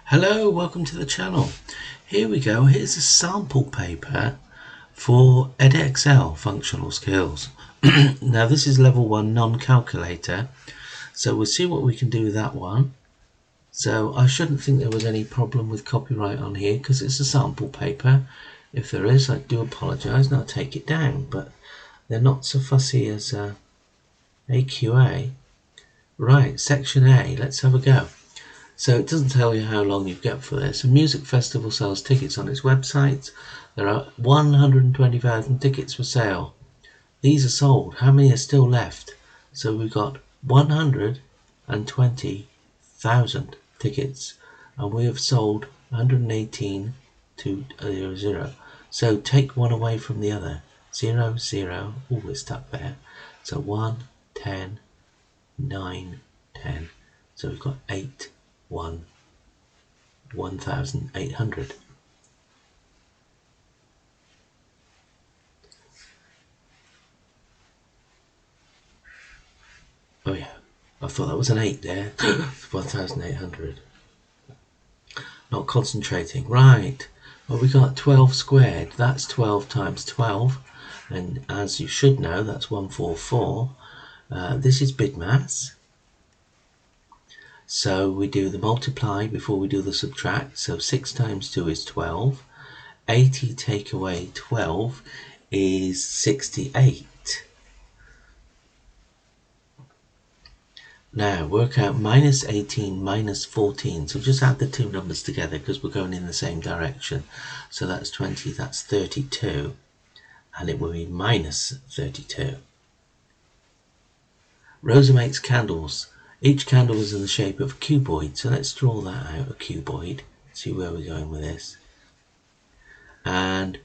Hello, welcome to the channel. Here we go. Here's a sample paper for Edexcel functional skills. Now this is level 1 non-calculator, so we'll see what we can do with that one. So I shouldn't think there was any problem with copyright on here because it's a sample paper. If there is, I do apologise and I'll take it down, but they're not so fussy as AQA. Right, section A, let's have a go. So it doesn't tell you how long you've got for this. A music festival sells tickets on its website. There are 120,000 tickets for sale. These are sold. How many are still left? So we've got 120,000 tickets and we have sold 118 to 0. So take one away from the other. 0, 0, always stuck there. So 1, 10, 9, 10. So we've got 8. 1,800. Oh yeah, I thought that was an 8 there. 1,800. Not concentrating. Right. Well, we got 12 squared. That's 12 times 12. And as you should know, that's 144. This is BIDMAS. So we do the multiply before we do the subtract. So 6 times 2 is 12. 80 take away 12 is 68. Now work out minus 18 minus 14. So just add the two numbers together because we're going in the same direction. So that's 20, that's 32. And it will be minus 32. Rosa makes candles. Each candle is in the shape of a cuboid, so let's draw that out, a cuboid, see where we're going with this. And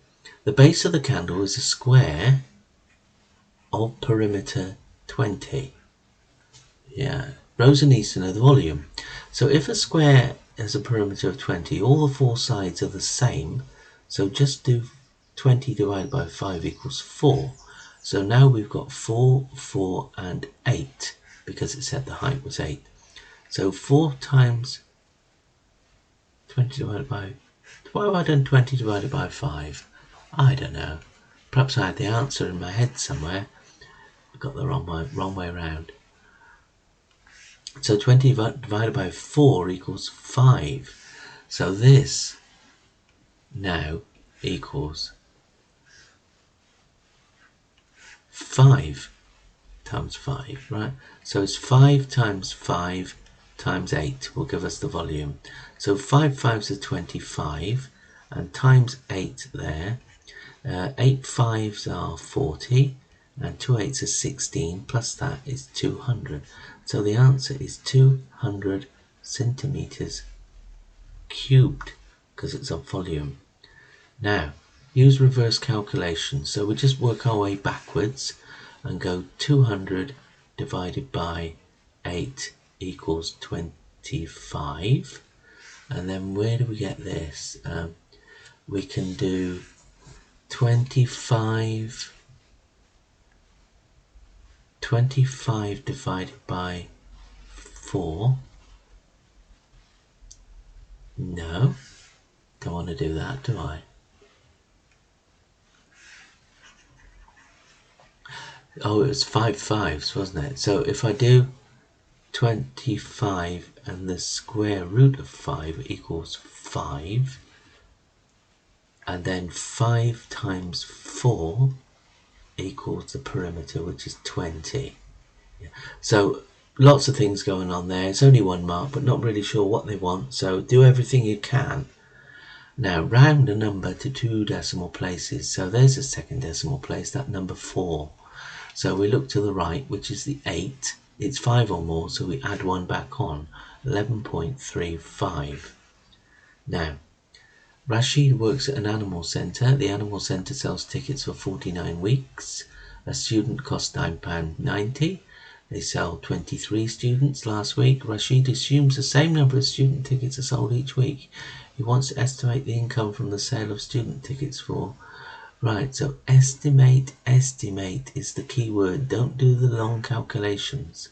the base of the candle is a square of perimeter 20. Yeah, Rosa needs to know the volume. So if a square has a perimeter of 20, all the four sides are the same, so just do 20 divided by 5 equals 4. So now we've got 4, 4 and 8. Because it said the height was 8. So 4 times 20 divided by... Why have I done 20 divided by 5? I don't know. Perhaps I had the answer in my head somewhere. I got the wrong way around. So 20 divided by 4 equals 5. So this now equals 5 times 5, right? So it's 5 times 5 times 8 will give us the volume. So 5 5s are 25 and times 8 there. 8 5s are 40 and 2 8s are 16 plus that is 200. So the answer is 200 centimeters cubed because it's on volume. Now use reverse calculation. So we just work our way backwards and go 200 divided by 8 equals 25. And then where do we get this? We can do 25 divided by 4. No, don't want to do that, do I? Oh, it was 5 5s, wasn't it? So if I do 25 and the square root of 5 equals 5, and then 5 times 4 equals the perimeter, which is 20. Yeah. So lots of things going on there. It's only 1 mark, but not really sure what they want. So do everything you can. Now round a number to 2 decimal places. So there's a second decimal place, that number 4. So we look to the right, which is the 8. It's 5 or more, so we add 1 back on. 11.35. Now, Rashid works at an animal centre. The animal centre sells tickets for 49 weeks. A student costs £9.90. They sell 23 students last week. Rashid assumes the same number of student tickets are sold each week. He wants to estimate the income from the sale of student tickets for... Right, so estimate is the key word. Don't do the long calculations.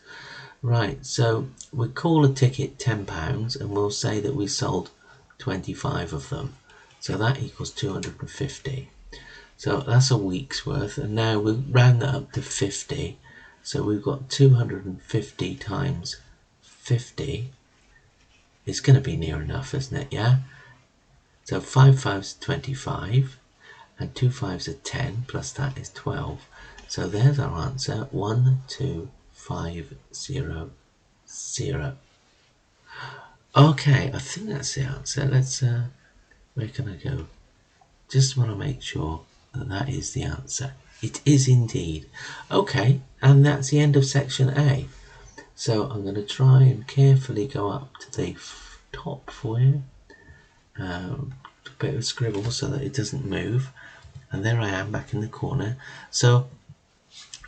Right, so we call a ticket £10 and we'll say that we sold 25 of them. So that equals 250. So that's a week's worth, and now we'll round that up to 50. So we've got 250 times 50. It's going to be near enough, isn't it? Yeah? So 5 fives are 25, and 2 fives are 10, plus that is 12. So there's our answer, 12500. Okay, I think that's the answer. Let's, where can I go? Just want to make sure that that is the answer. It is indeed. Okay, and that's the end of section A. So I'm going to try and carefully go up to the top for you. A bit of scribble so that it doesn't move. And there I am back in the corner. So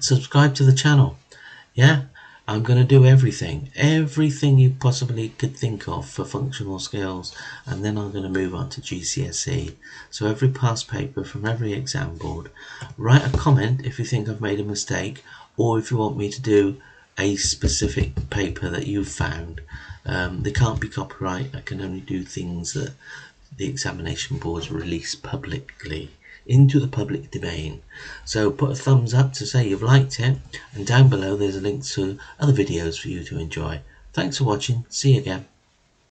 subscribe to the channel. Yeah, I'm going to do everything you possibly could think of for functional skills, and then I'm going to move on to GCSE. So every past paper from every exam board, write a comment if you think I've made a mistake, or if you want me to do a specific paper that you've found. They can't be copyright. I can only do things that the examination boards release publicly into the public domain. So put a thumbs up to say you've liked it, and down below there's a link to other videos for you to enjoy. Thanks for watching. See you again.